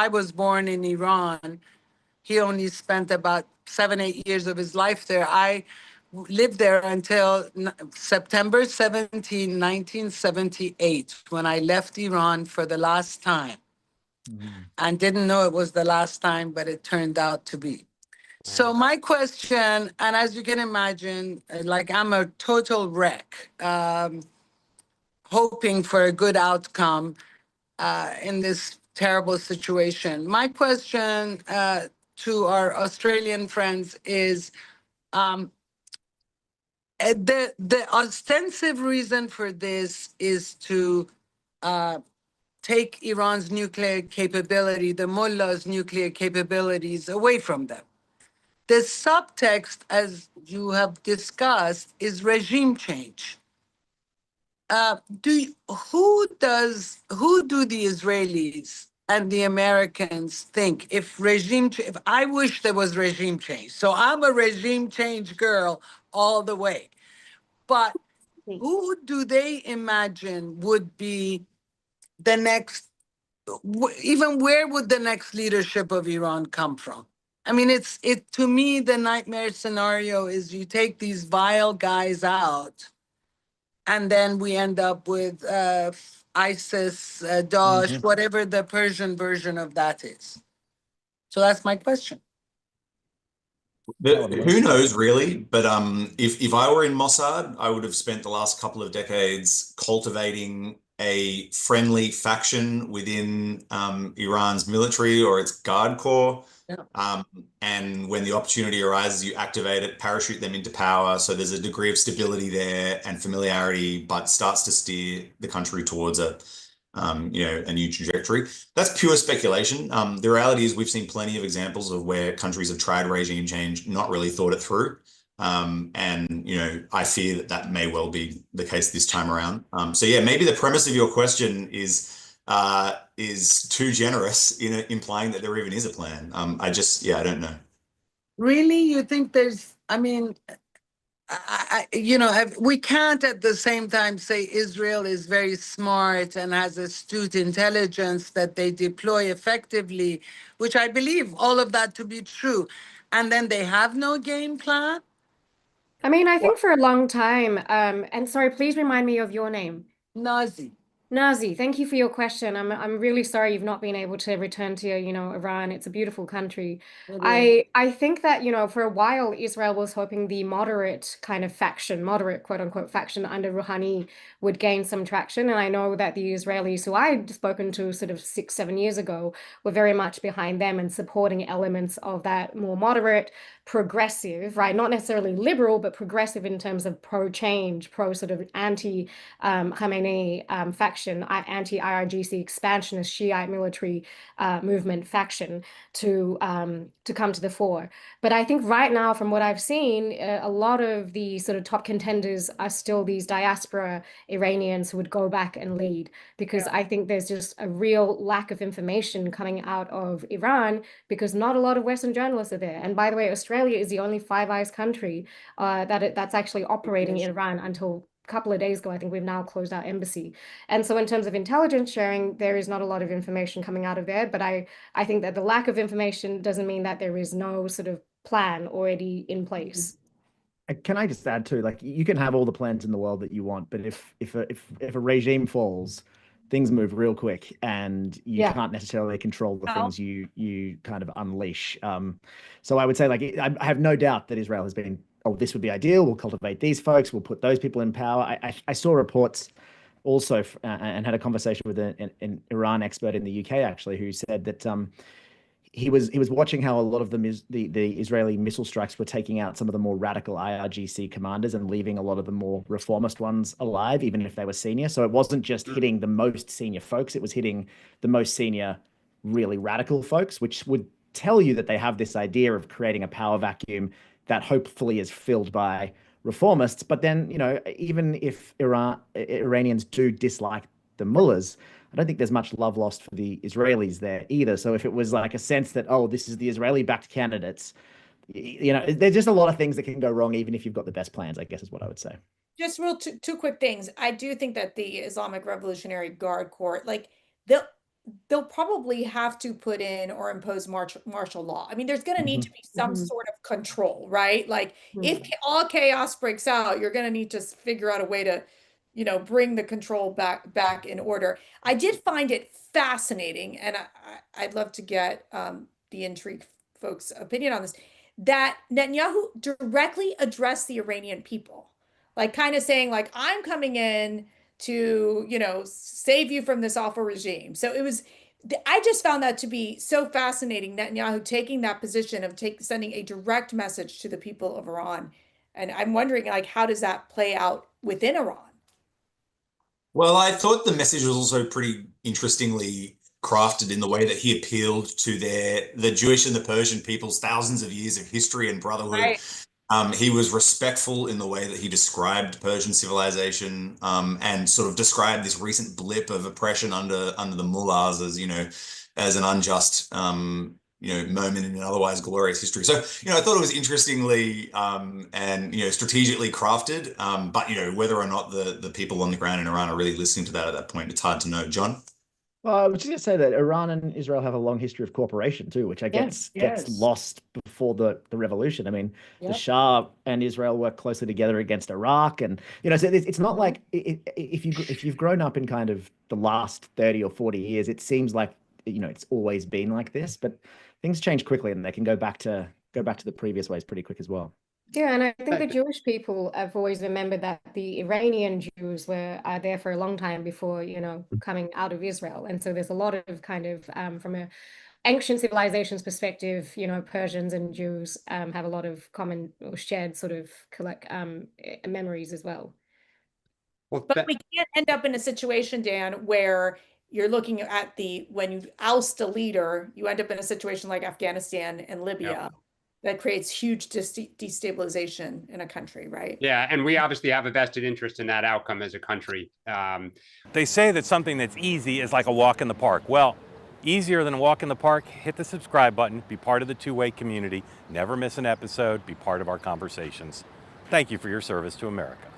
I was born in Iran. He only spent about 7, 8 years of his life there. I lived there until September 17, 1978, when I left Iran for the last time. And didn't know it was the last time, but it turned out to be. So my question, and as you can imagine, like I'm a total wreck, hoping for a good outcome in this terrible situation. My question to our Australian friends is, the ostensive reason for this is to take Iran's nuclear capability, the mullahs' nuclear capabilities away from them. The subtext, as you have discussed, is regime change. Who do the Israelis and the Americans think if I wish there was regime change. So I'm a regime change girl all the way. But who do they imagine would be the next, even where would the next leadership of Iran come from? I mean, to me, the nightmare scenario is you take these vile guys out, and then we end up with ISIS, Daesh, whatever the Persian version of that is. So that's my question. Who knows, really? But if I were in Mossad, I would have spent the last couple of decades cultivating a friendly faction within Iran's military or its guard corps. Yeah. And when the opportunity arises, you activate it, parachute them into power. So there's a degree of stability there and familiarity, but starts to steer the country towards a new trajectory. That's pure speculation. The reality is we've seen plenty of examples of where countries have tried regime change, not really thought it through. I fear that may well be the case this time around. So yeah, maybe the premise of your question is too generous in implying that there even is a plan. I don't know. Really? You think there's, I mean, we can't at the same time say Israel is very smart and has astute intelligence that they deploy effectively, which I believe all of that to be true. And then they have no game plan? I mean, I think for a long time, and sorry, please remind me of your name. Nazi. Nazi, thank you for your question. I'm really sorry you've not been able to return to, Iran. It's a beautiful country. I think that, for a while, Israel was hoping the moderate kind of faction, moderate quote unquote faction under Rouhani would gain some traction. And I know that the Israelis who I'd spoken to sort of 6-7 years ago were very much behind them and supporting elements of that more moderate, progressive, right? Not necessarily liberal, but progressive in terms of pro-change, pro sort of anti-Khamenei faction, anti-IRGC expansionist Shiite military movement faction to come to the fore. But I think right now, from what I've seen, a lot of the sort of top contenders are still these diaspora Iranians who would go back and lead, because I think there's just a real lack of information coming out of Iran because not a lot of Western journalists are there. And by the way, Australia is the only Five Eyes country that's actually operating in Iran until a couple of days ago. I think we've now closed our embassy. And so in terms of intelligence sharing, there is not a lot of information coming out of there. But I think that the lack of information doesn't mean that there is no sort of plan already in place. Can I just add too, like you can have all the plans in the world that you want, but if a regime falls, things move real quick and you can't necessarily control the things you kind of unleash. So I would say, like, I have no doubt that Israel has been, oh, this would be ideal. We'll cultivate these folks. We'll put those people in power. I saw reports also and had a conversation with an Iran expert in the UK, actually, who said that he was watching how a lot of the Israeli missile strikes were taking out some of the more radical IRGC commanders and leaving a lot of the more reformist ones alive, even if they were senior. So it wasn't just hitting the most senior folks, it was hitting the most senior, really radical folks, which would tell you that they have this idea of creating a power vacuum that hopefully is filled by reformists. But then, even if Iranians do dislike the mullahs, I don't think there's much love lost for the Israelis there either. So if it was like a sense that, oh, this is the Israeli-backed candidates, there's just a lot of things that can go wrong, even if you've got the best plans, I guess is what I would say. Just two quick things. I do think that the Islamic Revolutionary Guard Corps, like they'll probably have to put in or impose martial law. I mean, there's going to need to be some sort of control, right? Like if all chaos breaks out, you're going to need to figure out a way to, bring the control back in order. I did find it fascinating, and I'd love to get the Intrigue folks' opinion on this, that Netanyahu directly addressed the Iranian people, like kind of saying like, I'm coming in to, save you from this awful regime. So I just found that to be so fascinating, Netanyahu taking that position of sending a direct message to the people of Iran. And I'm wondering, like, how does that play out within Iran? Well, I thought the message was also pretty interestingly crafted in the way that he appealed to the Jewish and the Persian people's thousands of years of history and brotherhood. Right. He was respectful in the way that he described Persian civilization, and sort of described this recent blip of oppression under the mullahs as, as an unjust, moment in an otherwise glorious history. So, I thought it was interestingly and strategically crafted. But whether or not the people on the ground in Iran are really listening to that at that point, it's hard to know. John? Well, I was just going to say that Iran and Israel have a long history of cooperation too, which I guess gets lost before the revolution. I mean, the Shah and Israel worked closely together against Iraq, and so it's not like if you've grown up in kind of the last 30 or 40 years, it seems like it's always been like this, but things change quickly, and they can go back to the previous ways pretty quick as well. Yeah, and I think the Jewish people have always remembered that the Iranian Jews were there for a long time before, coming out of Israel. And so there's a lot of kind of, from a ancient civilizations perspective, Persians and Jews have a lot of common or shared sort of memories as well. But we can't end up in a situation, Dan, where you're looking at when you oust a leader, you end up in a situation like Afghanistan and Libya. That creates huge destabilization in a country, right? Yeah, and we obviously have a vested interest in that outcome as a country. They say that something that's easy is like a walk in the park. Well, easier than a walk in the park, hit the subscribe button, be part of the two-way community, never miss an episode, be part of our conversations. Thank you for your service to America.